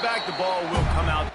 back, the ball will come out.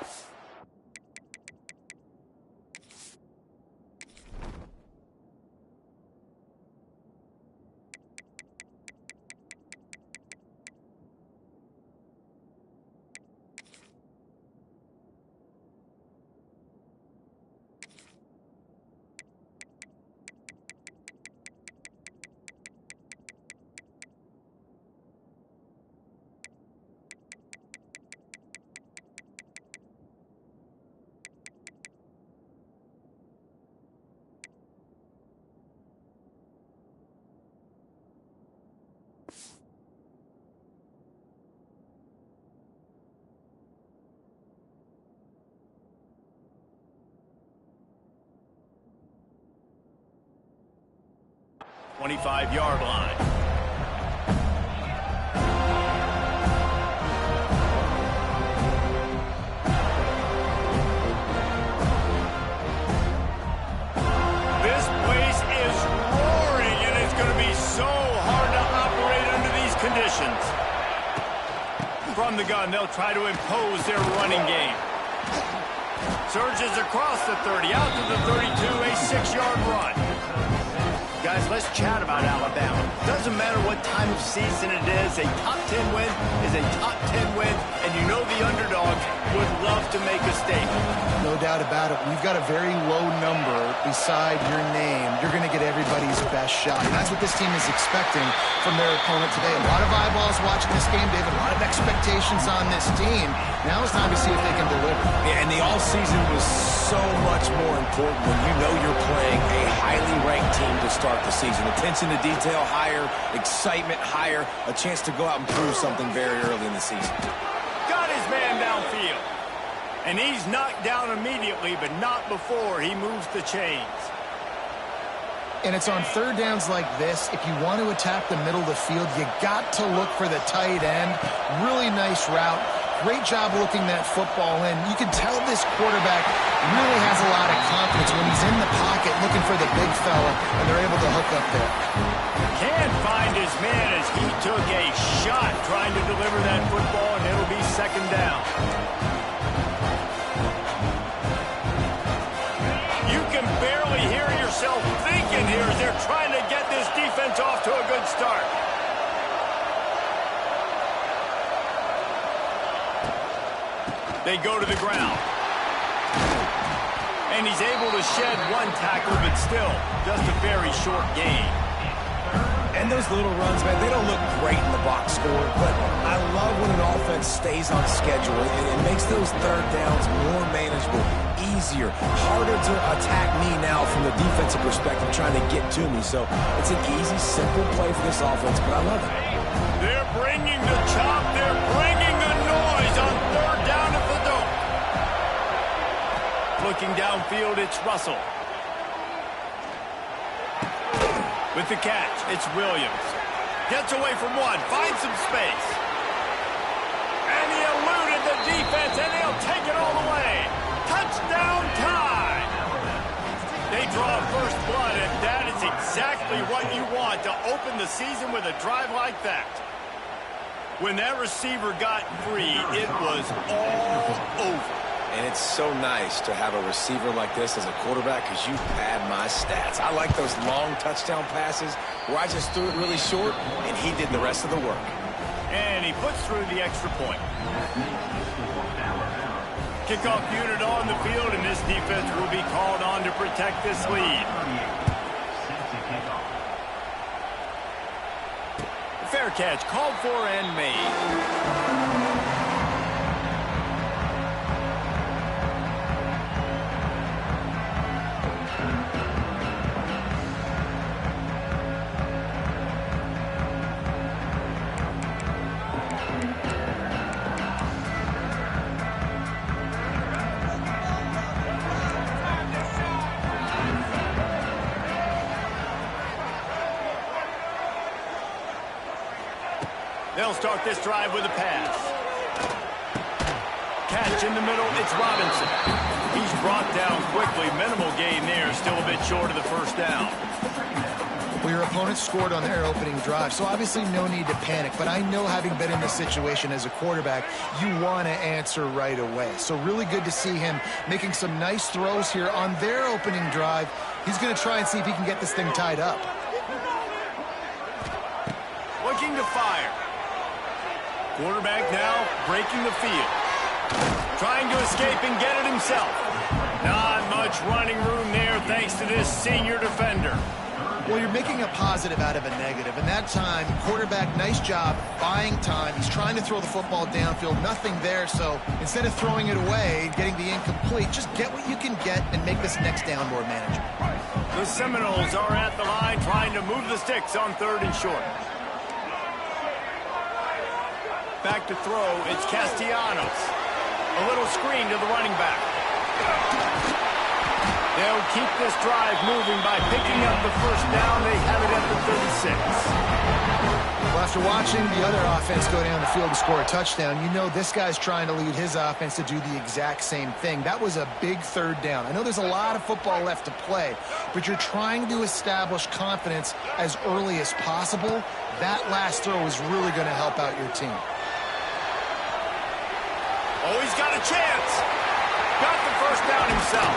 .25-yard line. This place is roaring, and it's going to be so hard to operate under these conditions. From the gun, they'll try to impose their running game. Surges across the 30, out to the 32, a 6-yard run. Guys, let's chat about Alabama. Doesn't matter what time of season it is, a top 10 win is a top 10 win, and you know the underdogs would love to make a statement. No doubt about it. We've got a very low number beside your name. You're going to get everybody's best shot. And that's what this team is expecting from their opponent today. A lot of eyeballs watching this game, David. A lot of expectations on this team. Now it's time to see if they can deliver. Yeah, and the all-season was so much more important when you know you're playing a highly ranked team to start the season. Attention to detail higher, excitement higher, a chance to go out and prove something very early in the season. Got his man downfield. And he's knocked down immediately, but not before he moves the chains. And it's on third downs like this. If you want to attack the middle of the field, you got to look for the tight end. Really nice route. Great job looking that football in. You can tell this quarterback really has a lot of confidence when he's in the pocket looking for the big fella, and they're able to hook up there. Can't find his man as he took a shot trying to deliver that football, and it'll be second down. You can barely hear yourself thinking here as they're trying to get this defense off to a good start. They go to the ground. And he's able to shed one tackle, but still, just a very short gain. And those little runs, man, they don't look great in the box score, but I love when an offense stays on schedule and it makes those third downs more manageable, easier, harder to attack me now from the defensive perspective trying to get to me. So it's an easy, simple play for this offense, but I love it. They're bringing the chop. They're bringing the noise on third down at the dome. Looking downfield, it's Russell. With the catch, it's Williams. Gets away from one, finds some space. And he eluded the defense, and he'll take it all the way. Touchdown time! They draw first blood, and that is exactly what you want to open the season with a drive like that. When that receiver got free, it was all over. And it's so nice to have a receiver like this as a quarterback because you pad my stats. I like those long touchdown passes where I just threw it really short and he did the rest of the work. And he puts through the extra point. Kickoff unit on the field, and this defense will be called on to protect this lead. Fair catch called for and made. They'll start this drive with a pass. Catch in the middle, it's Robinson. He's brought down quickly. Minimal gain there, still a bit short of the first down. Well, your opponent scored on their opening drive, so obviously no need to panic. But I know, having been in this situation as a quarterback, you want to answer right away. So really good to see him making some nice throws here on their opening drive. He's going to try and see if he can get this thing tied up. Looking to fire. Quarterback now breaking the field. Trying to escape and get it himself. Not much running room there thanks to this senior defender. Well, you're making a positive out of a negative. And that time, quarterback, nice job buying time. He's trying to throw the football downfield. Nothing there. So instead of throwing it away, getting the incomplete, just get what you can get and make this next down more manageable. The Seminoles are at the line trying to move the sticks on 3rd and short. Back to throw, it's Castellanos. A little screen to the running back. They'll keep this drive moving by picking up the first down. They have it at the 36. Well, after watching the other offense go down the field and score a touchdown, you know this guy's trying to lead his offense to do the exact same thing. That was a big 3rd down. I know there's a lot of football left to play, but you're trying to establish confidence as early as possible. That last throw is really going to help out your team. Oh, he's got a chance. Got the first down himself.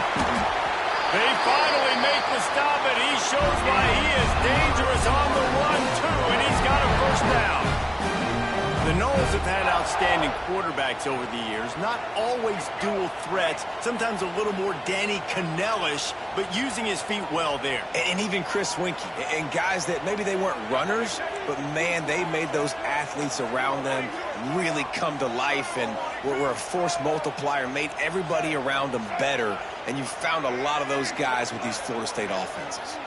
They finally make the stop, and he shows why he is dangerous on the run, too, and he's got a first down. The Noles have had outstanding quarterbacks over the years, not always dual threats, sometimes a little more Danny Cannell-ish, but using his feet well there. And even Chris Winkie, and guys that maybe they weren't runners, but man, they made those athletes around them really come to life, and were a force multiplier, made everybody around them better, and you found a lot of those guys with these Florida State offenses.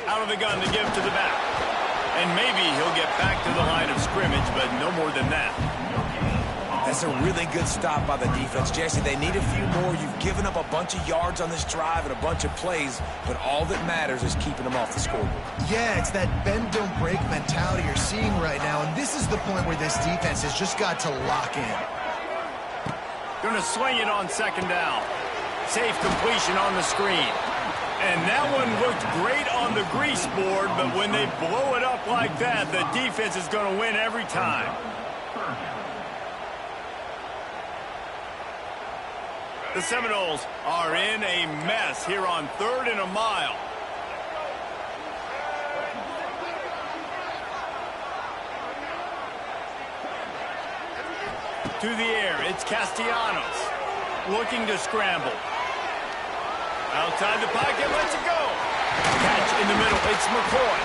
Out of the gun to give to the back. And maybe he'll get back to the line of scrimmage, but no more than that. That's a really good stop by the defense. Jesse, they need a few more. You've given up a bunch of yards on this drive and a bunch of plays, but all that matters is keeping them off the scoreboard. Yeah, it's that bend, don't break mentality you're seeing right now, and this is the point where this defense has just got to lock in. Going to swing it on 2nd down. Safe completion on the screen. And that one looked great on the grease board, but when they blow it up like that, the defense is going to win every time. The Seminoles are in a mess here on 3rd and a mile. To the air, it's Castellanos. Looking to scramble. Outside the pocket, lets it go. Catch in the middle, it's McCoy.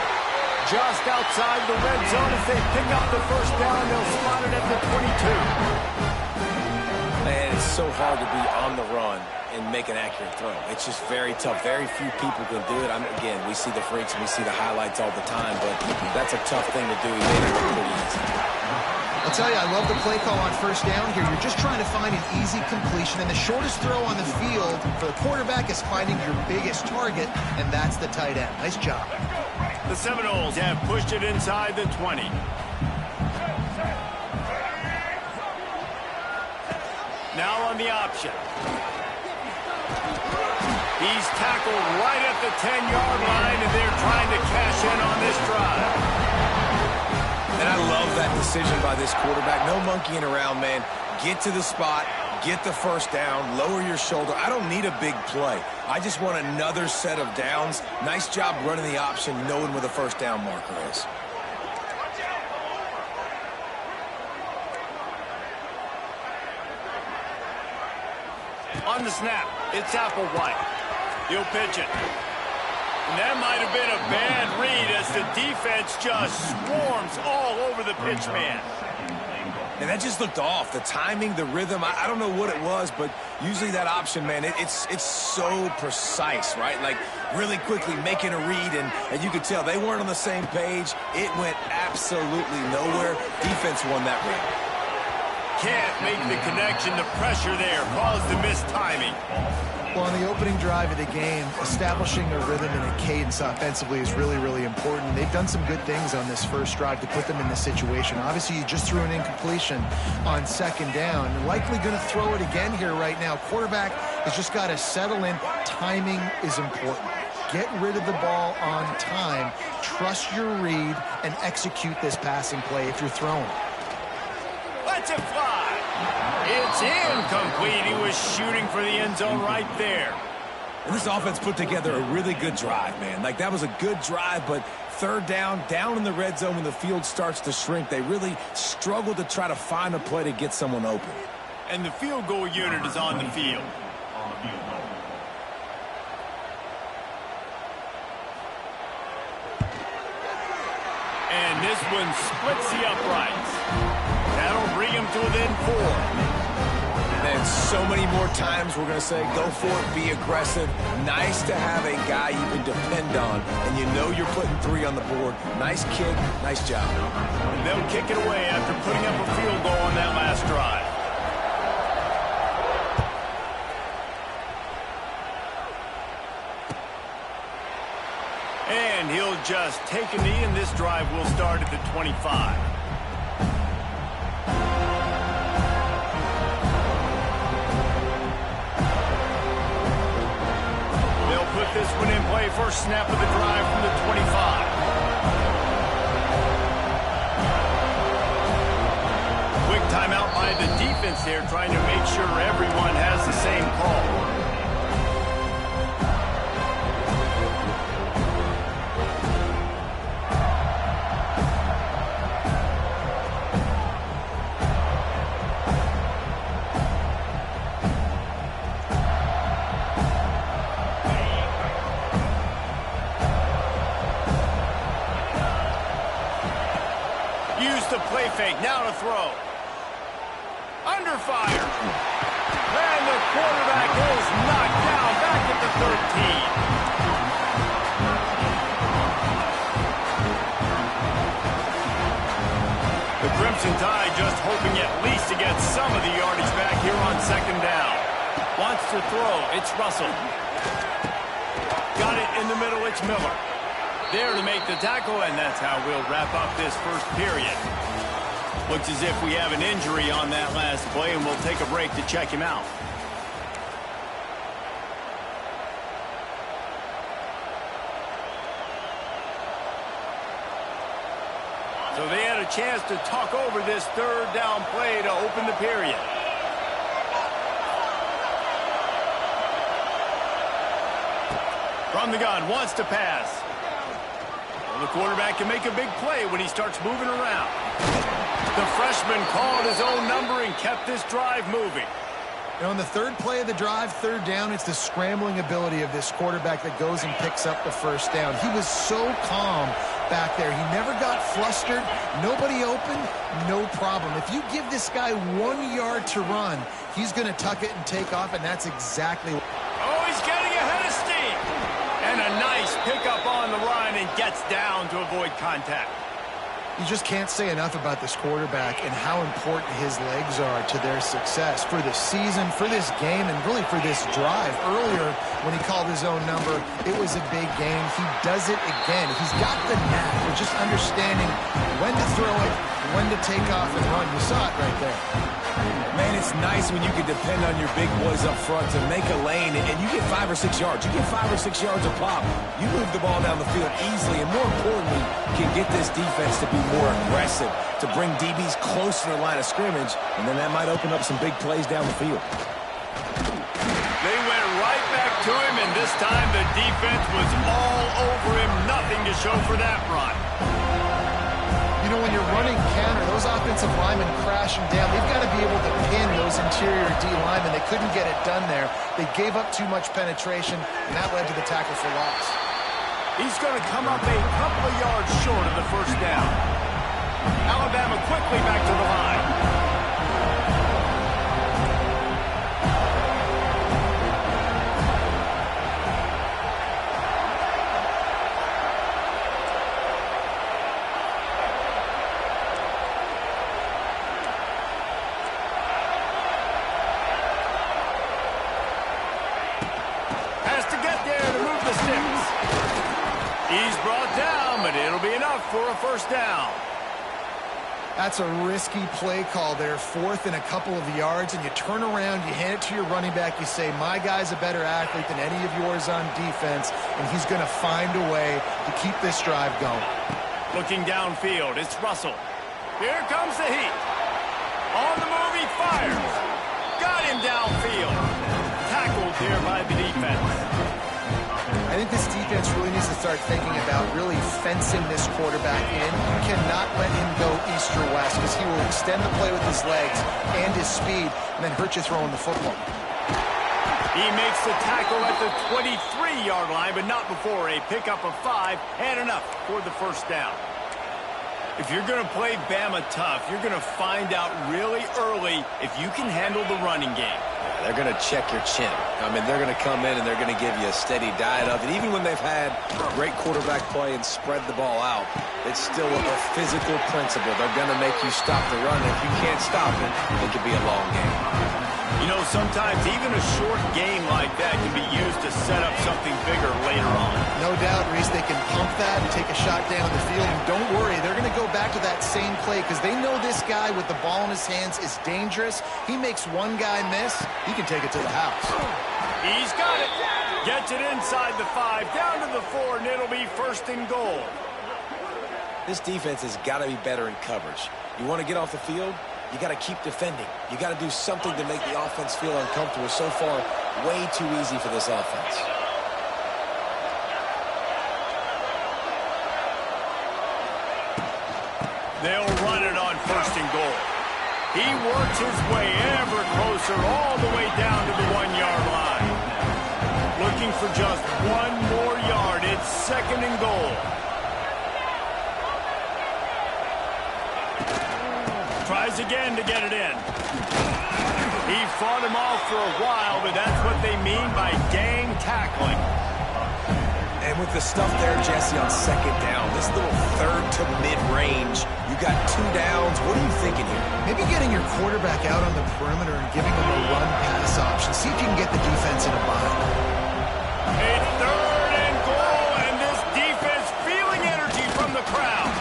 Just outside the red zone. If they pick up the first down, they'll spot it at the 22. Man, it's so hard to be on the run and make an accurate throw. It's just very tough. Very few people can do it. Again, we see the freaks and we see the highlights all the time, but that's a tough thing to do. He made it look pretty easy. I'll tell you, I love the play call on 1st down here. You're just trying to find an easy completion, and the shortest throw on the field for the quarterback is finding your biggest target, and that's the tight end. Nice job. The Seminoles have pushed it inside the 20. Now on the option. He's tackled right at the 10-yard line, and they're trying to cash in on this drive. And I love that decision by this quarterback. No monkeying around, man. Get to the spot, get the first down, lower your shoulder. I don't need a big play. I just want another set of downs. Nice job running the option, knowing where the first down marker is. On the snap, it's Applewhite. He'll pitch it. And that might have been a bad read as the defense just swarms all over the pitch man. And that just looked off. The timing, the rhythm, I don't know what it was, but usually that option, man, it's so precise, right? Like really quickly making a read, and you could tell they weren't on the same page. It went absolutely nowhere. Defense won that read. Can't make the connection. The pressure there caused the missed timing. Well, on the opening drive of the game, establishing a rhythm and a cadence offensively is really, really important. They've done some good things on this first drive to put them in this situation. Obviously, you just threw an incompletion on 2nd down. Likely going to throw it again here right now. Quarterback has just got to settle in. Timing is important. get rid of the ball on time, trust your read, and execute this passing play if you're throwing. Let's it fly. It's incomplete. He was shooting for the end zone right there. And this offense put together a really good drive, man. Like, that was a good drive, but third down in the red zone when the field starts to shrink, they really struggled to try to find a play to get someone open. And the field goal unit is on the field. And this one splits the uprights. That'll bring him to within 4. And so many more times we're going to say, go for it, be aggressive. Nice to have a guy you can depend on, and you know you're putting 3 on the board. Nice kick, nice job. And they'll kick it away after putting up a field goal on that last drive. And he'll just take a knee, and this drive will start at the 25. Put this one in play, first snap of the drive from the 25. Quick timeout by the defense there, trying to make sure everyone has the same call. Play fake, now to throw. Under fire. And the quarterback is knocked down back at the 13. The Crimson Tide just hoping at least to get some of the yardage back here on second down. Wants to throw, it's Russell. Got it in the middle, it's Miller. There to make the tackle, and that's how we'll wrap up this first period. Looks as if we have an injury on that last play, and we'll take a break to check him out. So they had a chance to talk over this third down play to open the period. From the gun, wants to pass. Well, the quarterback can make a big play when he starts moving around. The freshman called his own number and kept this drive moving. You know, on the third play of the drive, third down, it's the scrambling ability of this quarterback that goes and picks up the first down. He was so calm back there. He never got flustered. Nobody open, no problem. If you give this guy 1 yard to run, he's going to tuck it and take off, and that's exactly what... Oh, he's getting ahead of steam. And a nice pickup on the run and gets down to avoid contact. You just can't say enough about this quarterback and how important his legs are to their success for the season, for this game, and really for this drive. Earlier, when he called his own number, it was a big game. He does it again. He's got the knack of just understanding when to throw it, when to take off and run. You saw it right there. Man, it's nice when you can depend on your big boys up front to make a lane, and you get 5 or 6 yards. You get 5 or 6 yards a pop. You move the ball down the field easily, and more importantly, can get this defense to be more aggressive, to bring DBs close to the line of scrimmage, and then that might open up some big plays down the field. They went right back to him, and this time the defense was all over him. Nothing to show for that run. You know, when you're running counter, those offensive linemen crashing down, they've got to be able to pin those interior D linemen. They couldn't get it done there. They gave up too much penetration, and that led to the tackle for loss. He's going to come up a couple of yards short of the first down. Alabama quickly back to the line. He's brought down, but it'll be enough for a first down. That's a risky play call there, 4th and a couple of yards, and you turn around, you hand it to your running back, you say, my guy's a better athlete than any of yours on defense, and he's going to find a way to keep this drive going. Looking downfield, it's Russell. Here comes the heat. On the move, he fires. Got him downfield. Tackled here by the defense. I think this defense really needs to start thinking about really fencing this quarterback in. You cannot let him go east or west because he will extend the play with his legs and his speed and then hurt you throwing the football. He makes the tackle at the 23-yard line, but not before a pickup of 5 and enough for the first down. If you're going to play Bama tough, you're going to find out really early if you can handle the running game. They're going to check your chin. I mean, they're going to come in and they're going to give you a steady diet of it. Even when they've had great quarterback play and spread the ball out, it's still a physical principle. They're going to make you stop the run. If you can't stop it, it could be a long game. You know, sometimes even a short game like that can be used to set up something bigger later on. No doubt, Reese, they can pump that and take a shot down the field. And don't worry, they're going to go back to that same play because they know this guy with the ball in his hands is dangerous. He makes one guy miss, he can take it to the house. He's got it. Gets it inside the 5, down to the 4, and it'll be 1st and goal. This defense has got to be better in coverage. You want to get off the field? You got to keep defending. You got to do something to make the offense feel uncomfortable. So far, way too easy for this offense. They'll run it on 1st and goal. He works his way ever closer all the way down to the 1-yard line. Looking for just 1 more yard. It's 2nd and goal. Tries again to get it in. He fought him off for a while, but that's what they mean by gang tackling. And with the stuff there, Jesse, on 2nd down, this little 3rd to mid-range, you got 2 downs. What are you thinking here? Maybe getting your quarterback out on the perimeter and giving him a run-pass option. See if you can get the defense in a bind. It's 3rd and goal, and this defense feeling energy from the crowd.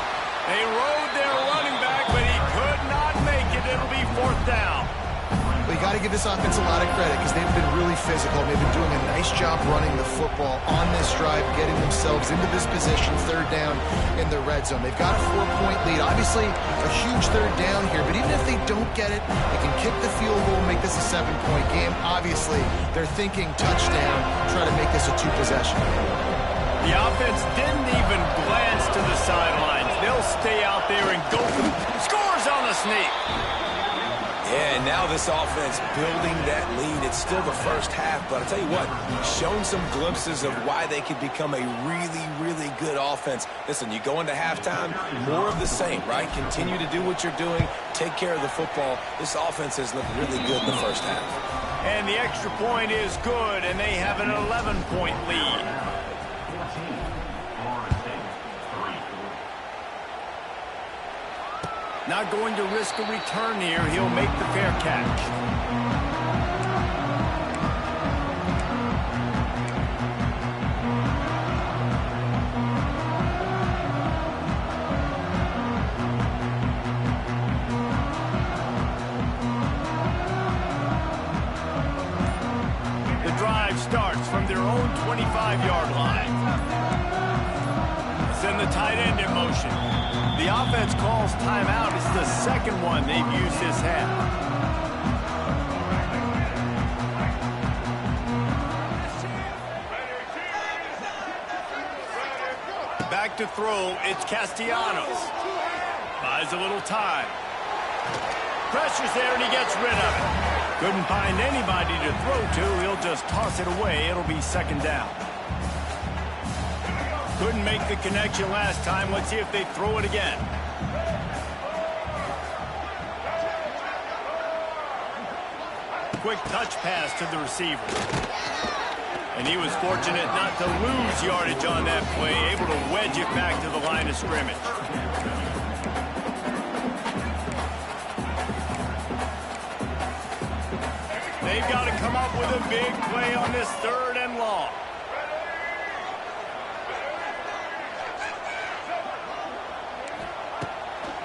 They rode their running back, but he could not make it. It'll be 4th down. Well, you got to give this offense a lot of credit because they've been really physical. They've been doing a nice job running the football on this drive, getting themselves into this position, 3rd down in the red zone. They've got a 4-point lead. Obviously, a huge 3rd down here, but even if they don't get it, they can kick the field goal and make this a 7-point game. Obviously, they're thinking touchdown, try to make this a 2-possession. The offense didn't even glance to the sidelines. They'll stay out there and go for it. Scores on the sneak. Yeah, and now this offense building that lead. It's still the first half, but I'll tell you what, shown some glimpses of why they could become a really, really good offense. Listen, you go into halftime, more of the same, right? Continue to do what you're doing, take care of the football. This offense has looked really good in the first half. And the extra point is good, and they have an 11-point lead. Not going to risk a return here. He'll make the fair catch. The drive starts from their own 25-yard line. Send the tight end in motion. The offense calls timeout. It's the 2nd one they've used this half. Back to throw, it's Castellanos. Buys a little time. Pressure's there and he gets rid of it. Couldn't find anybody to throw to. He'll just toss it away. It'll be 2nd down. Couldn't make the connection last time. Let's see if they throw it again. Quick touch pass to the receiver. And he was fortunate not to lose yardage on that play, able to wedge it back to the line of scrimmage. They've got to come up with a big play on this 3rd and long.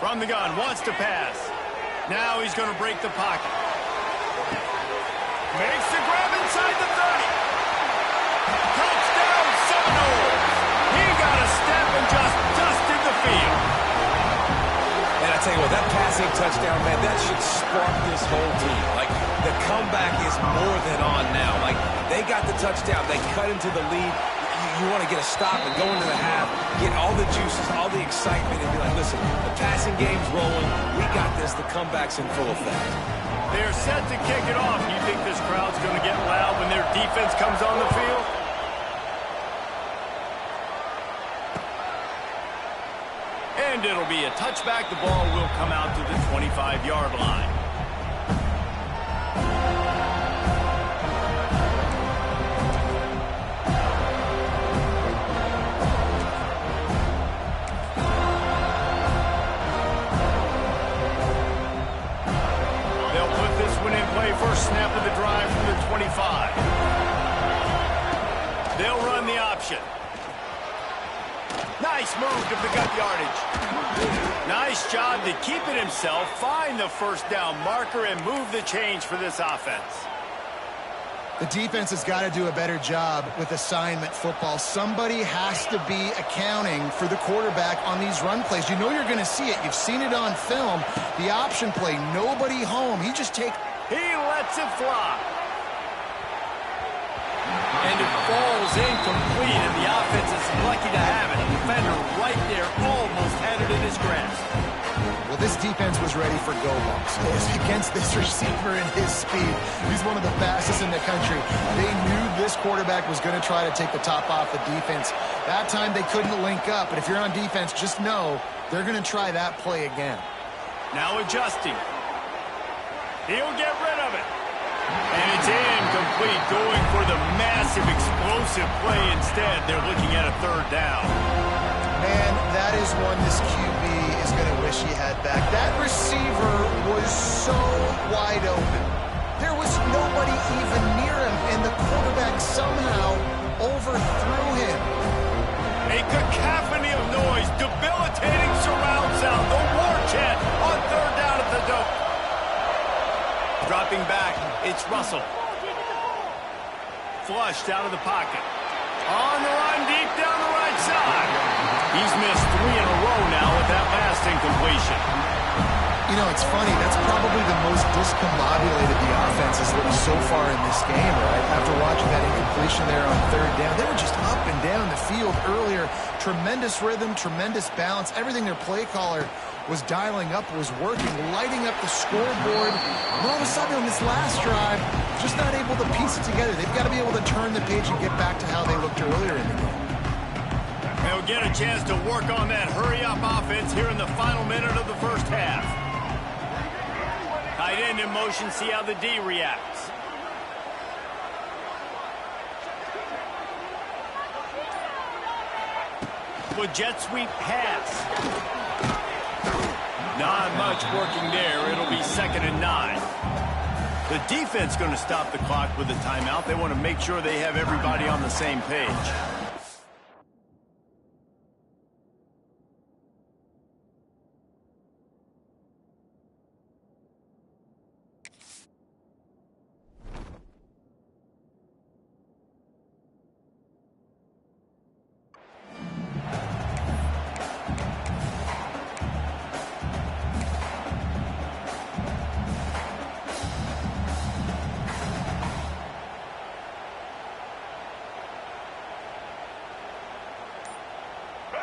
From the gun, wants to pass. Now he's going to break the pocket. Makes the grab inside the 30. Touchdown, Seminoles. He got a step and just dusted the field. And I tell you what, that passing touchdown, man, that should spark this whole team. Like, the comeback is more than on now. Like, they got the touchdown. They cut into the lead. You want to get a stop and go into the half, get all the juices, all the excitement, and be like, listen, the passing game's rolling. We got this. The comeback's in full effect. They're set to kick it off. You think this crowd's going to get loud when their defense comes on the field? And it'll be a touchback. The ball will come out to the 25-yard line. First snap of the drive from the 25. They'll run the option. Nice move to pick up yardage. Nice job to keep it himself, find the first down marker, and move the change for this offense. The defense has got to do a better job with assignment football. Somebody has to be accounting for the quarterback on these run plays. You know you're going to see it. You've seen it on film. The option play, nobody home. He just takes... He lets it fly. And it falls incomplete, and the offense is lucky to have it. The defender right there almost had it in his grasp. Well, this defense was ready for go balls against this receiver and his speed. He's one of the fastest in the country. They knew this quarterback was going to try to take the top off the defense. That time they couldn't link up, but if you're on defense, just know they're going to try that play again. Now adjusting. He'll get rid of it. And it's incomplete, going for the massive explosive play instead. They're looking at a third down. Man, that is one this QB is going to wish he had back. That receiver was so wide open. There was nobody even near him, and the quarterback somehow overthrew him. A cacophony of noise, debilitating surround sound, the war chant on third down at the dope. Dropping back, it's Russell. Flushed out of the pocket. On the run, deep down the right side. He's missed 3 in a row now with that last incompletion. You know, it's funny. That's probably the most discombobulated the offense has looked so far in this game, right? After watching that incompletion there on third down, they were just up and down the field earlier. Tremendous rhythm, tremendous balance. Everything their play caller was dialing up was working, lighting up the scoreboard. And all of a sudden on this last drive, just not able to piece it together. They've got to be able to turn the page and get back to how they looked earlier in the game. They'll get a chance to work on that hurry-up offense here in the final minute of the first half. Tight end in motion, see how the D reacts. With jet sweep pass. Not much working there. It'll be 2nd and 9. The defense going to stop the clock with a timeout. They want to make sure they have everybody on the same page.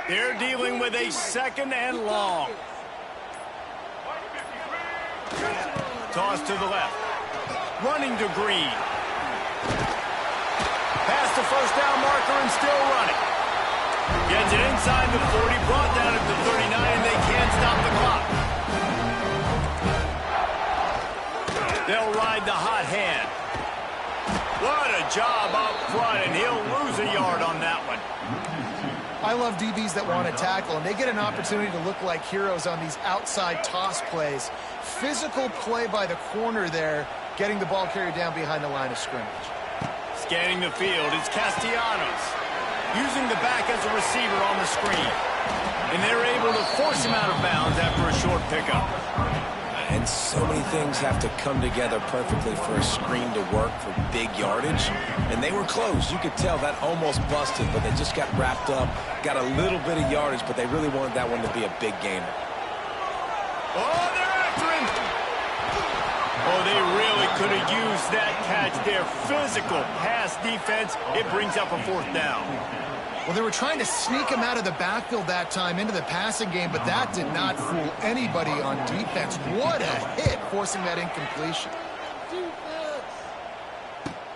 They're dealing with a 2nd and long. Toss to the left. Running to Green. Past the first down marker and still running. Gets it inside the 40, brought down at the 39, and they can't stop the clock. They'll ride the hot hand. What a job up front, and he'll lose a yard on that one. I love DBs that want to tackle, and they get an opportunity to look like heroes on these outside toss plays. Physical play by the corner there, getting the ball carried down behind the line of scrimmage. Scanning the field, it's Castellanos. using the back as a receiver on the screen. And they're able to force him out of bounds after a short pickup. And so many things have to come together perfectly for a screen to work for big yardage. And they were close. You could tell that almost busted, but they just got wrapped up, got a little bit of yardage, but they really wanted that one to be a big gainer. Oh, they're after him. Oh, they really could have used that catch there. Physical pass defense. It brings up a 4th down. Well, they were trying to sneak him out of the backfield that time into the passing game, but that did not fool anybody on defense. What a hit, forcing that incompletion.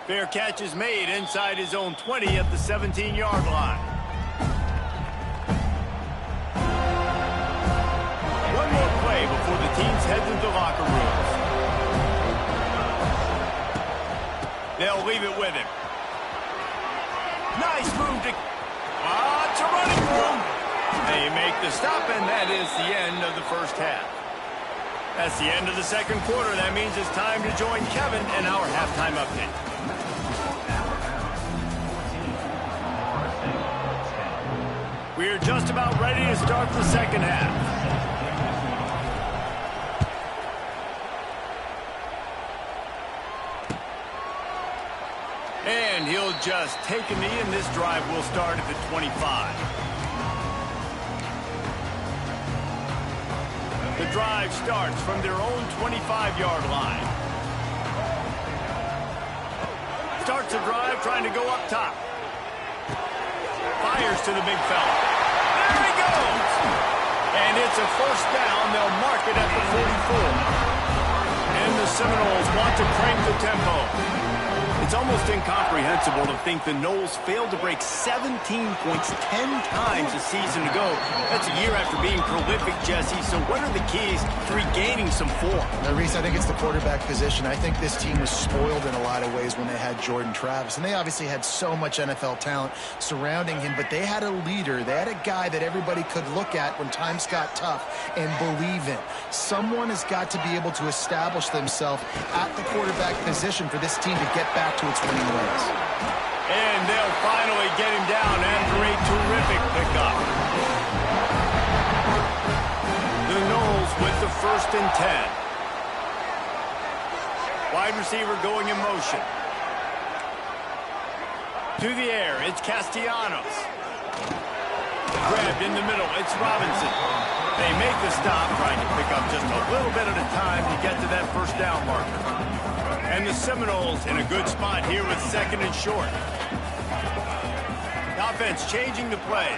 Fair catch is made inside his own 20 at the 17-yard line. One more play before the teams head to the locker rooms. They'll leave it with him. Nice move to... it's a running room. They make the stop, and that is the end of the first half. That's the end of the second quarter. That means it's time to join Kevin in our halftime update. We're just about ready to start the second half. And he'll just take a knee, and this drive will start at the 25. The drive starts from their own 25-yard line. Starts the drive trying to go up top. Fires to the big fella. There he goes! And it's a 1st down. They'll mark it at the 44. And the Seminoles want to crank the tempo. It's almost incomprehensible to think the Noles failed to break 17 points 10 times a season ago. That's a year after being prolific, Jesse. So what are the keys to regaining some form? Now, Reese, I think it's the quarterback position. I think this team was spoiled in a lot of ways when they had Jordan Travis. And they obviously had so much NFL talent surrounding him, but they had a leader. They had a guy that everybody could look at when times got tough and believe in. Someone has got to be able to establish themselves at the quarterback position for this team to get back to its winning ways. And they'll finally get him down after a terrific pickup. The Noles with the 1st and 10. Wide receiver going in motion. To the air, it's Castellanos. Grabbed in the middle, it's Robinson. They make the stop, trying to pick up just a little bit at a time to get to that 1st down marker. And the Seminoles in a good spot here with 2nd and short. The offense changing the play.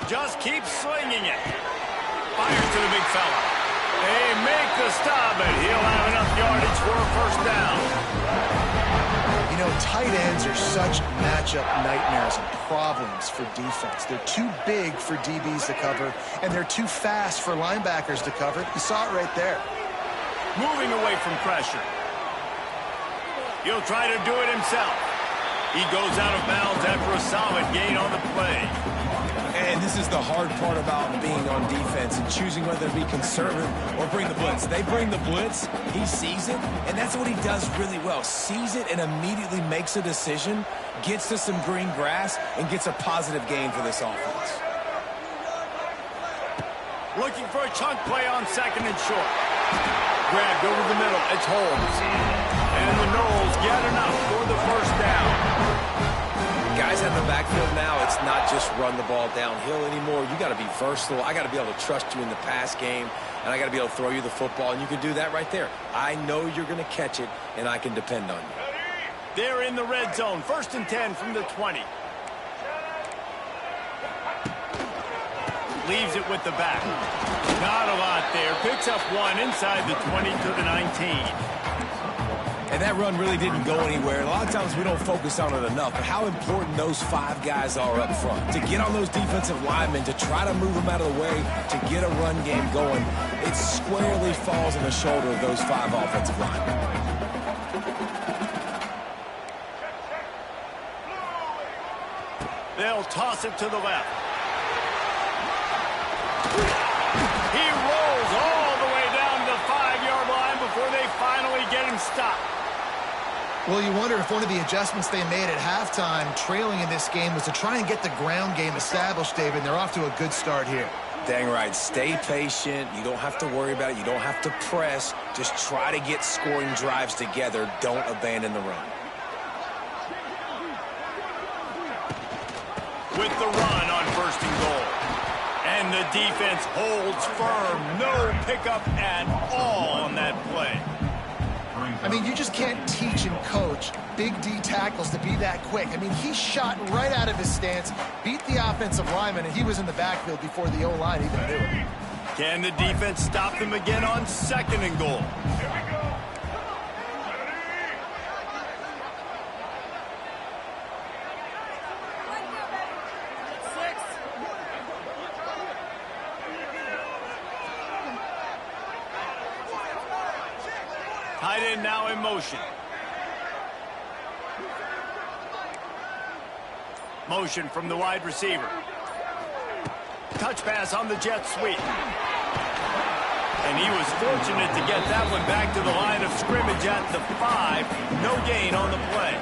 Just keeps slinging it. Fires to the big fella. They make the stop, and he'll have enough yardage for a 1st down. You know, tight ends are such matchup nightmares and problems for defense. They're too big for DBs to cover, and they're too fast for linebackers to cover. You saw it right there. Moving away from pressure. He'll try to do it himself. He goes out of bounds after a solid gain on the play. And this is the hard part about being on defense and choosing whether to be conservative or bring the blitz. They bring the blitz, he sees it, and that's what he does really well. Sees it and immediately makes a decision, gets to some green grass, and gets a positive gain for this offense. Looking for a chunk play on 2nd and short. Grabbed over the middle, it's Holmes. And the Noles get enough for the 1st down. Guys in the backfield now, it's not just run the ball downhill anymore. You got to be versatile. I got to be able to trust you in the pass game, and I got to be able to throw you the football, and you can do that right there. I know you're going to catch it, and I can depend on you. They're in the red zone. 1st and 10 from the 20. Leaves it with the back. Not a lot there. Picks up 1 inside the 20 to the 19. And that run really didn't go anywhere. A lot of times we don't focus on it enough, but how important those 5 guys are up front. To get on those defensive linemen, to try to move them out of the way, to get a run game going, it squarely falls on the shoulder of those 5 offensive linemen. They'll toss it to the left. He rolls all the way down to the 5-yard line before they finally get him stopped. Well, you wonder if one of the adjustments they made at halftime, trailing in this game, was to try and get the ground game established, David. They're off to a good start here. Dang right. Stay patient. You don't have to worry about it. You don't have to press. Just try to get scoring drives together. Don't abandon the run. With the run on 1st and goal. And the defense holds firm. No pickup at all on that play. I mean, you just can't teach and coach Big D tackles to be that quick. I mean, he shot right out of his stance, beat the offensive lineman, and he was in the backfield before the O-line even knew it. Can the defense stop them again on 2nd and goal? Tight end now in motion. Motion from the wide receiver. Touch pass on the jet sweep. And he was fortunate to get that one back to the line of scrimmage at the 5. No gain on the play.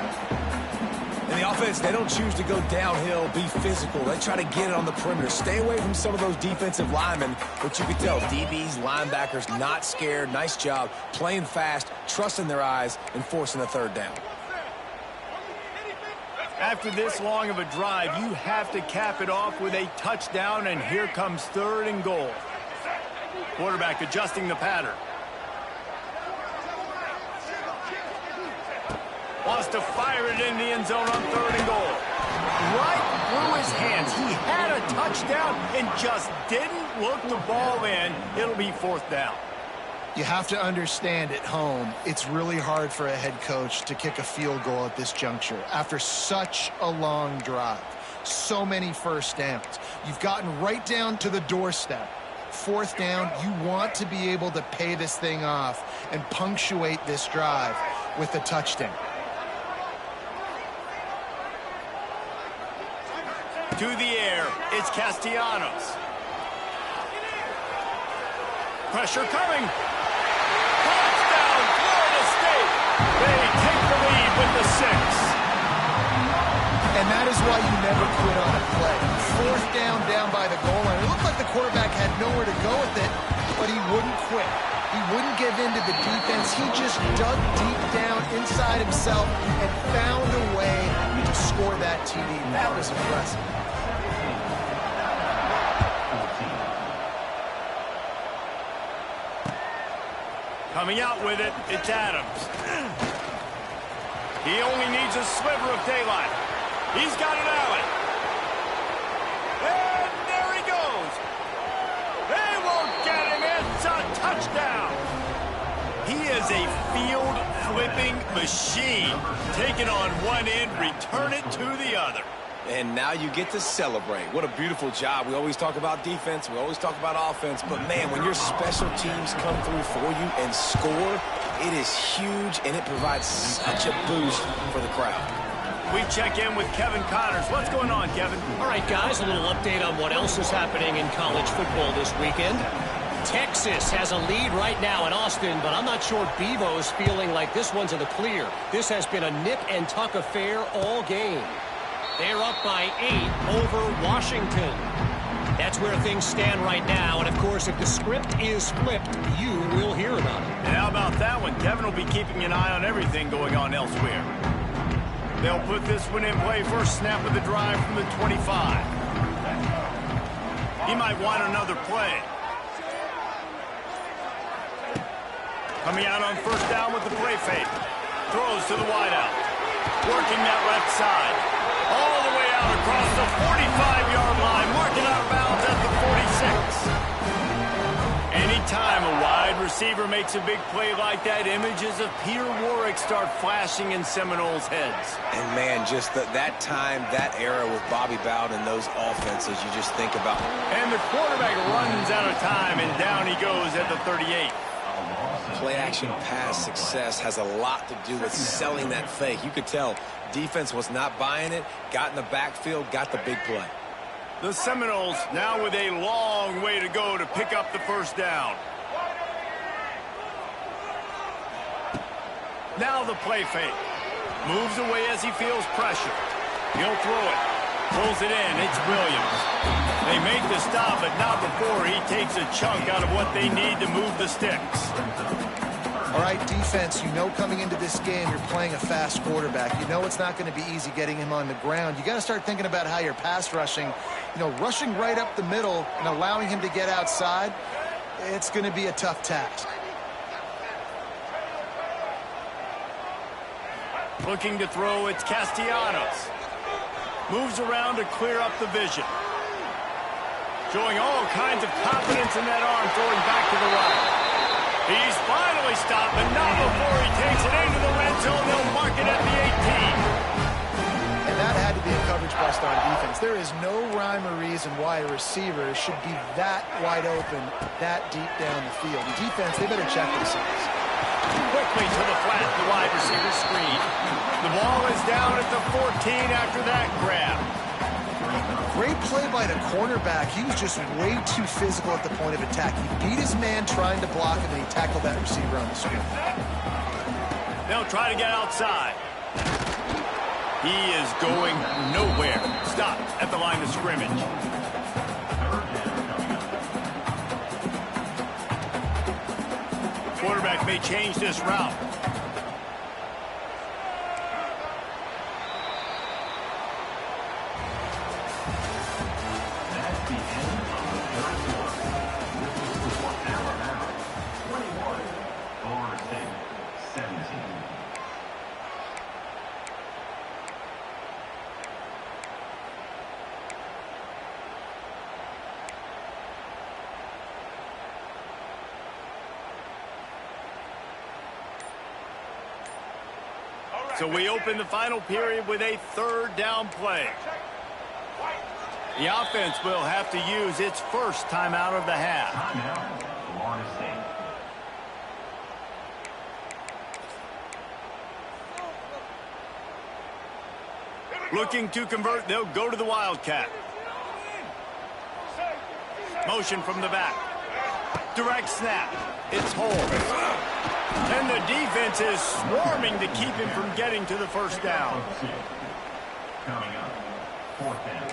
And the offense, they don't choose to go downhill, be physical. They try to get it on the perimeter. Stay away from some of those defensive linemen, but you can tell DBs, linebackers, not scared. Nice job playing fast, trusting their eyes, and forcing a 3rd down. After this long of a drive, you have to cap it off with a touchdown, and here comes 3rd and goal. Quarterback adjusting the pattern. Wants to fire it in the end zone on 3rd and goal. Right through his hands. He had a touchdown and just didn't look the ball in. It'll be 4th down. You have to understand at home, it's really hard for a head coach to kick a field goal at this juncture after such a long drive. So many 1st downs. You've gotten right down to the doorstep. 4th down, you want to be able to pay this thing off and punctuate this drive with a touchdown. To the air, it's Castellanos. Pressure coming. Touchdown, Florida State. They take the lead with the 6. And that is why you never quit on a play. 4th down by the goal line. It looked like the quarterback had nowhere to go with it, but he wouldn't quit. He wouldn't give in to the defense. He just dug deep down inside himself and found a way to score that TD. That was impressive. Coming out with it, it's Adams. He only needs a sliver of daylight. He's got an alley. And there he goes. They won't get him. It's a touchdown. He is a field-flipping machine. Take it on one end, return it to the other. And now you get to celebrate. What a beautiful job. We always talk about defense. We always talk about offense. But, man, when your special teams come through for you and score, it is huge, and it provides such a boost for the crowd. We check in with Kevin Connors. What's going on, Kevin? All right, guys, a little update on what else is happening in college football this weekend. Texas has a lead right now in Austin, but I'm not sure Bevo's feeling like this one's in the clear. This has been a nip-and-tuck affair all game. They're up by 8 over Washington. That's where things stand right now. And, of course, if the script is flipped, you will hear about it. And how about that one? Kevin will be keeping an eye on everything going on elsewhere. They'll put this one in play. First snap of the drive from the 25. He might want another play. Coming out on 1st down with the play fake. Throws to the wideout. Working that left side. All the way out across the 45-yard line. Marking out of bounds at the 46. Anytime a wide receiver makes a big play like that, images of Peter Warrick start flashing in Seminoles' heads. And, man, just that time, that era with Bobby Bowden and those offenses, you just think about. And the quarterback runs out of time, and down he goes at the 38. Play-action pass success has a lot to do with selling that fake. You could tell defense was not buying it, got in the backfield, got the big play. The Seminoles now with a long way to go to pick up the 1st down. Now the play fake. Moves away as he feels pressure. He'll throw it. Pulls it in. It's Williams. They make the stop, but not before he takes a chunk out of what they need to move the sticks. All right, defense, you know coming into this game you're playing a fast quarterback. You know it's not going to be easy getting him on the ground. You got to start thinking about how you're pass rushing. Rushing right up the middle and allowing him to get outside, it's going to be a tough task. Looking to throw, it's Castellanos. Moves around to clear up the vision. Showing all kinds of confidence in that arm, throwing back to the right. He's finally stopped, but not before he takes it into the red zone. They'll mark it at the 18. And that had to be a coverage bust on defense. There is no rhyme or reason why a receiver should be that wide open, that deep down the field. The defense, they better check themselves. Quickly to the flat, the wide receiver screen. The ball is down at the 14 after that grab. Great play by the cornerback. He was just way too physical at the point of attack. He beat his man trying to block him, and he tackled that receiver on the screen. They'll try to get outside. He is going nowhere. Stopped at the line of scrimmage. Quarterback may change this route. So we open the final period with a third down play. The offense will have to use its first timeout of the half. Looking to convert, they'll go to the Wildcat. Motion from the back. Direct snap. It's Holmes. And the defense is swarming to keep him from getting to the first down. Coming up, fourth down.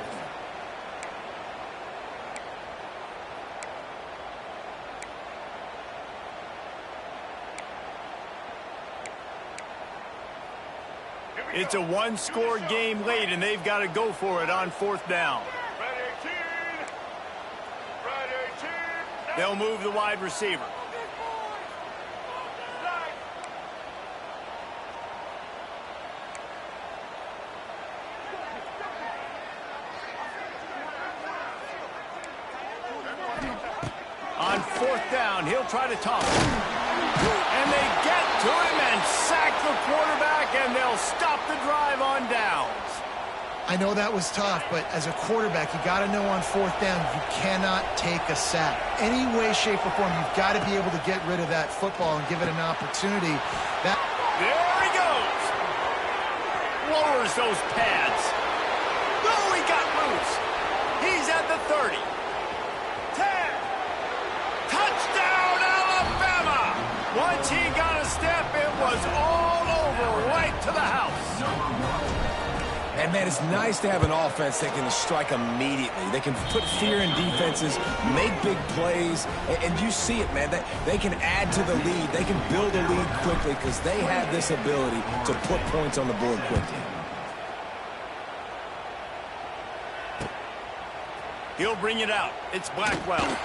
It's a one-score game late, and they've got to go for it on fourth down. They'll move the wide receiver. On fourth down, he'll try to toss it. And they get to him and sack the quarterback, and they'll stop the drive on downs. I know that was tough, but as a quarterback, you got to know on fourth down, you cannot take a sack. Any way, shape, or form, you've got to be able to get rid of that football and give it an opportunity. There he goes. Lowers those pads. Oh, he got loose. He's at the 30. 10. Touchdown, Alabama! Once he got a step, it was all over, right to the house. And, man, it's nice to have an offense that can strike immediately. They can put fear in defenses, make big plays, and you see it, man. They can add to the lead. They can build a lead quickly because they have this ability to put points on the board quickly. He'll bring it out. It's Blackwell.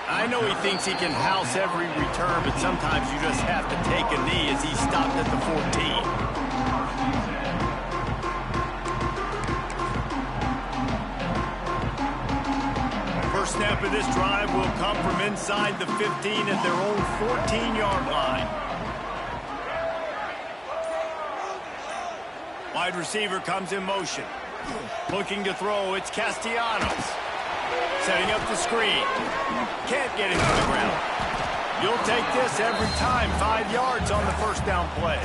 I know he thinks he can house every return, but sometimes you just have to take a knee as he stopped at the 14. First snap of this drive will come from inside the 15 at their own 14-yard line. Wide receiver comes in motion. Looking to throw, it's Castellanos. Setting up the screen. Can't get him to the ground. You'll take this every time. 5 yards on the first down play.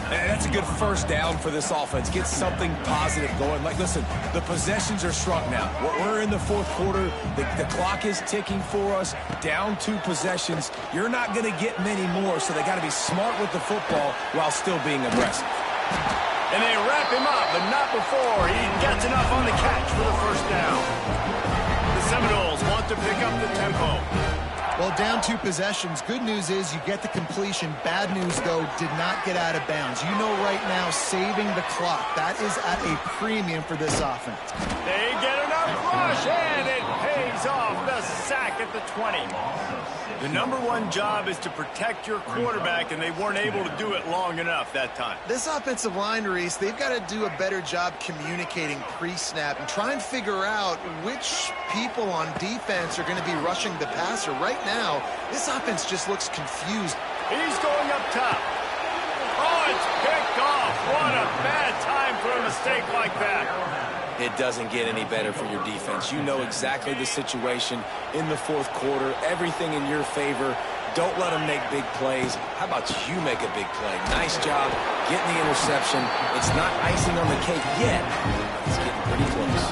And that's a good first down for this offense. Get something positive going. Like, listen, the possessions are shrunk now. We're in the fourth quarter. The clock is ticking for us. Down 2 possessions. You're not going to get many more, so they got to be smart with the football while still being aggressive. And they wrap him up, but not before he gets enough on the catch for the first down. The Seminoles want to pick up the tempo. Well, down 2 possessions. Good news is you get the completion. Bad news, though, did not get out of bounds. You know right now, saving the clock. That is at a premium for this offense. They get enough rush, and it pays off. The sack at the 20. The #1 job is to protect your quarterback, and they weren't able to do it long enough that time. This offensive line, Reese, they've got to do a better job communicating pre-snap and try and figure out which people on defense are going to be rushing the passer. Right now, this offense just looks confused. He's going up top. Oh, it's picked off. What a bad time for a mistake like that. It doesn't get any better for your defense. You know exactly the situation in the 4th quarter. Everything in your favor. Don't let them make big plays. How about you make a big play? Nice job getting the interception. It's not icing on the cake yet, but it's getting pretty close.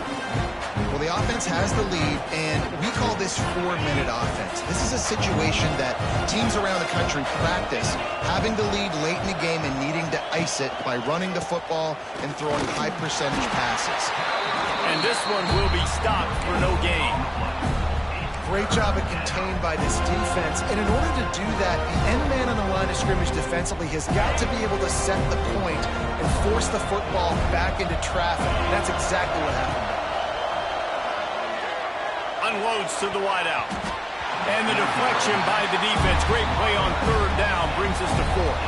Well, the offense has the lead, and we call this 4-minute offense. This is a situation that teams around the country practice, having the lead late in the game and needing to ice it by running the football and throwing high-percentage passes. And this one will be stopped for no gain. Great job at contained by this defense. And in order to do that, the end man on the line of scrimmage defensively has got to be able to set the point and force the football back into traffic. And that's exactly what happened. Unloads to the wideout. And the deflection by the defense. Great play on 3rd down brings us to 4th.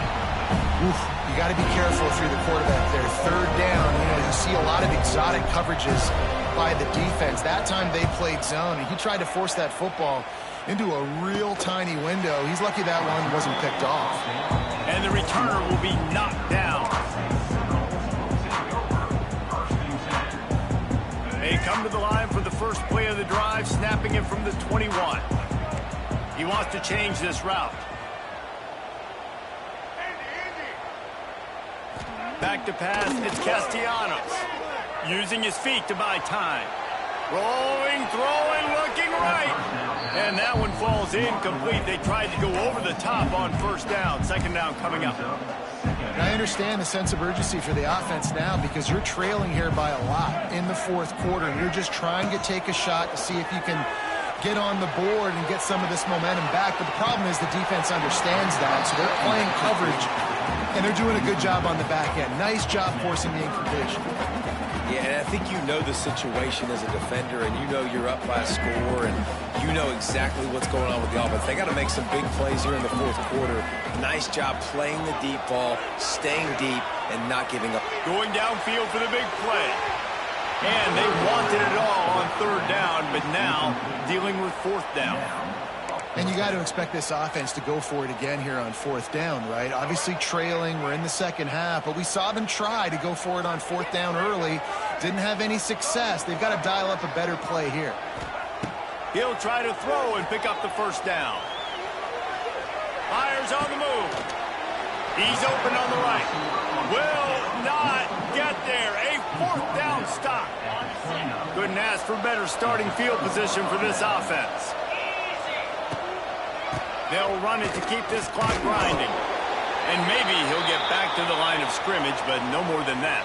Oof, you got to be careful if you're the quarterback there. 3rd down, you see a lot of exotic coverages by the defense. That time they played zone, and he tried to force that football into a real tiny window. He's lucky that one wasn't picked off. And the returner will be knocked down. They come to the line for the first play of the drive, snapping it from the 21. He wants to change this route. Back to pass, it's Castellanos. Using his feet to buy time. Rolling, throwing, looking right. And that one falls incomplete. They tried to go over the top on 1st down. 2nd down coming up. And I understand the sense of urgency for the offense now because you're trailing here by a lot in the 4th quarter. And you're just trying to take a shot to see if you can get on the board and get some of this momentum back. But the problem is the defense understands that. So they're playing coverage, and they're doing a good job on the back end. Nice job forcing the incompletion. Yeah, and I think you know the situation as a defender, and you know you're up by a score, and you know exactly what's going on with the offense. They got to make some big plays here in the 4th quarter. Nice job playing the deep ball, staying deep, and not giving up. Going downfield for the big play. And they wanted it all on 3rd down, but now dealing with 4th down. And you got to expect this offense to go for it again here on 4th down, right? Obviously trailing, we're in the 2nd half, but we saw them try to go for it on 4th down early. Didn't have any success. They've got to dial up a better play here. He'll try to throw and pick up the 1st down. Fires on the move. He's open on the right. Will not get there. A 4th down stop. Couldn't ask for better starting field position for this offense. They'll run it to keep this clock grinding. And maybe he'll get back to the line of scrimmage, but no more than that.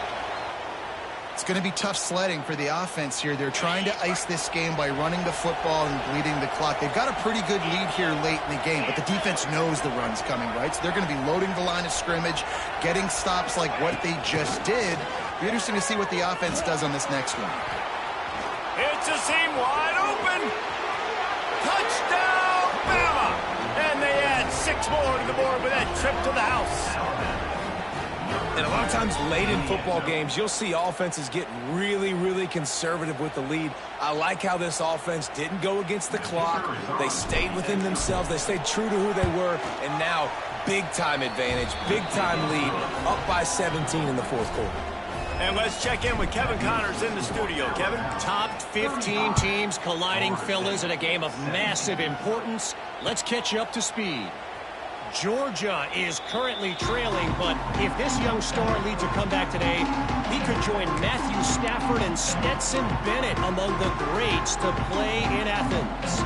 It's going to be tough sledding for the offense here. They're trying to ice this game by running the football and bleeding the clock. They've got a pretty good lead here late in the game, but the defense knows the run's coming, right? So they're going to be loading the line of scrimmage, getting stops like what they just did. It'll be interesting to see what the offense does on this next one. It's a seam wide open. Touchdown, Bama! And they add 6 more to the board with that trip to the house. And a lot of times late in football games, you'll see offenses get really, really conservative with the lead. I like how this offense didn't go against the clock. They stayed within themselves. They stayed true to who they were. And now, big-time advantage, big-time lead, up by 17 in the 4th quarter. And let's check in with Kevin Connors in the studio. Kevin? Top 15 teams colliding, fellas, in a game of massive importance. Let's catch you up to speed. Georgia is currently trailing, but if this young star leads a comeback today, he could join Matthew Stafford and Stetson Bennett among the greats to play in Athens.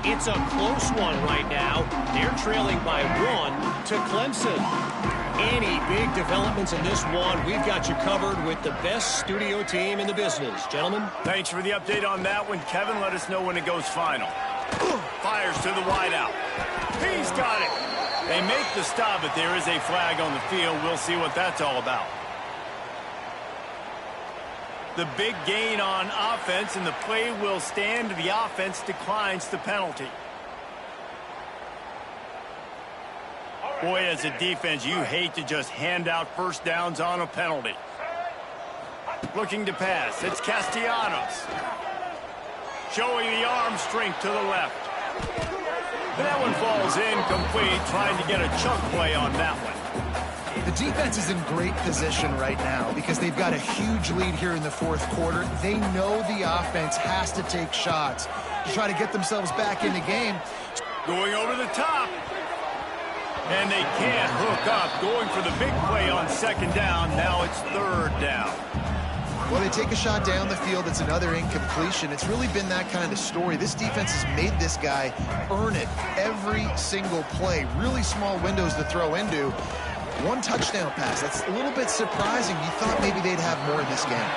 It's a close one right now. They're trailing by 1 to Clemson. Any big developments in this one, we've got you covered with the best studio team in the business. Gentlemen. Thanks for the update on that one, Kevin. Let us know when it goes final. Fires to the wideout. He's got it. They make the stop, but there is a flag on the field. We'll see what that's all about. The big gain on offense, and the play will stand. The offense declines the penalty. Boy, as a defense, you hate to just hand out first downs on a penalty. Looking to pass. It's Castellanos. Showing the arm strength to the left. That one falls incomplete, trying to get a chunk play on that one. The defense is in great position right now because they've got a huge lead here in the fourth quarter. They know the offense has to take shots to try to get themselves back in the game. Going over the top. And they can't hook up. Going for the big play on second down. Now it's third down. Well, they take a shot down the field. It's another incompletion. It's really been that kind of story. This defense has made this guy earn it every single play. Really small windows to throw into. One touchdown pass. That's a little bit surprising. You thought maybe they'd have more in this game.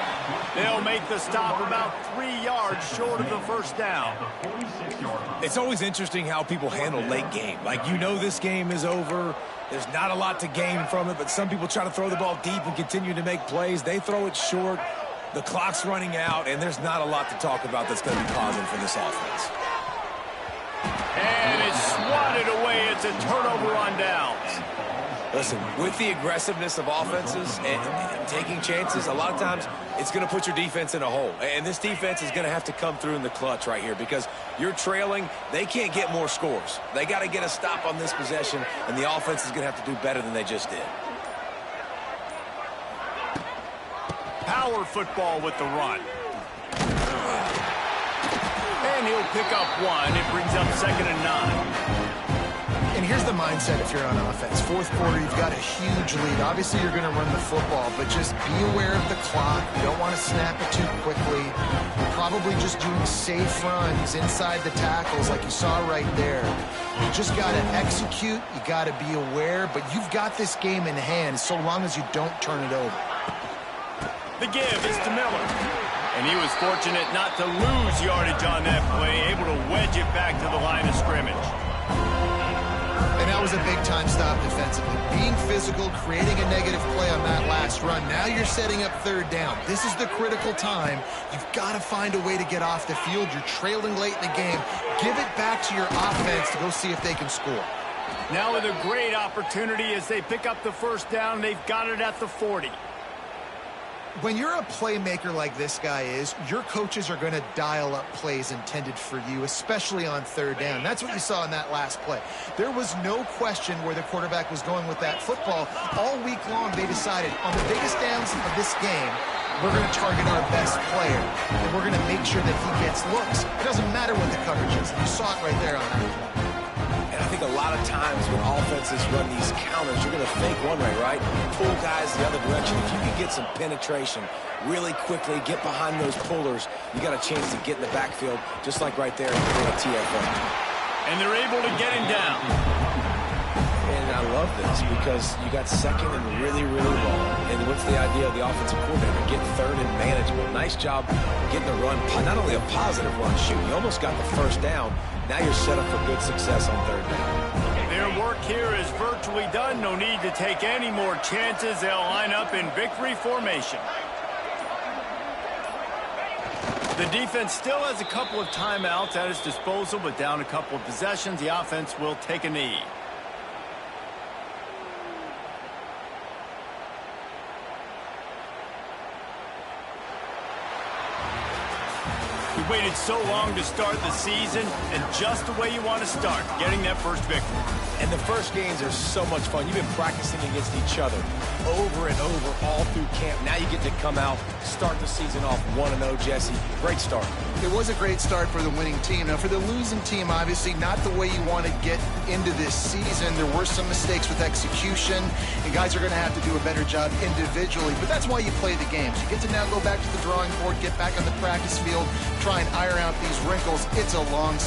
They'll make the stop about 3 yards short of the first down. It's always interesting how people handle late game. Like, you know this game is over. There's not a lot to gain from it, but some people try to throw the ball deep and continue to make plays. They throw it short. The clock's running out, and there's not a lot to talk about that's going to be positive for this offense. And it's swatted away. It's a turnover on downs. Listen, with the aggressiveness of offenses and taking chances, a lot of times it's going to put your defense in a hole. And this defense is going to have to come through in the clutch right here because you're trailing. They can't get more scores. They got to get a stop on this possession, and the offense is going to have to do better than they just did. Power football with the run. And he'll pick up one. It brings up 2nd and 9. And here's the mindset if you're on offense. Fourth quarter, you've got a huge lead. Obviously, you're going to run the football, but just be aware of the clock. You don't want to snap it too quickly. You're probably just doing safe runs inside the tackles like you saw right there. You just got to execute. You got to be aware, but you've got this game in hand so long as you don't turn it over. The give is to Miller. And he was fortunate not to lose yardage on that play, able to wedge it back to the line of scrimmage. And that was a big-time stop defensively. Being physical, creating a negative play on that last run. Now you're setting up third down. This is the critical time. You've got to find a way to get off the field. You're trailing late in the game. Give it back to your offense to go see if they can score. Now with a great opportunity as they pick up the first down. They've got it at the 40. When you're a playmaker like this guy is, your coaches are going to dial up plays intended for you, especially on third down. That's what you saw in that last play. There was no question where the quarterback was going with that football. All week long, they decided on the biggest downs of this game, we're going to target our best player, and we're going to make sure that he gets looks. It doesn't matter what the coverage is. You saw it right there on that play. And I think a lot of times when offenses run these counters, you're going to fake one way, right? Pull guys the other direction. If you can get some penetration really quickly, get behind those pullers, you got a chance to get in the backfield, just like right there in the TFO. And they're able to get him down. And I love this because you got second and really, really long. And what's the idea of the offensive coordinator? Get third and manageable. Nice job getting the run. Not only a positive run, shoot, you almost got the first down. Now you're set up for good success on third down. Their work here is virtually done. No need to take any more chances. They'll line up in victory formation. The defense still has a couple of timeouts at its disposal, but down a couple of possessions, the offense will take a knee. We waited so long to start the season, and just the way you want to start, getting that first victory. And the first games are so much fun. You've been practicing against each other over and over all through camp. Now you get to come out, start the season off 1-0, Jesse. Great start. It was a great start for the winning team. Now, for the losing team, obviously not the way you want to get into this season. There were some mistakes with execution, and guys are going to have to do a better job individually. But that's why you play the games. You get to now go back to the drawing board, get back on the practice field, try and iron out these wrinkles. It's a long season.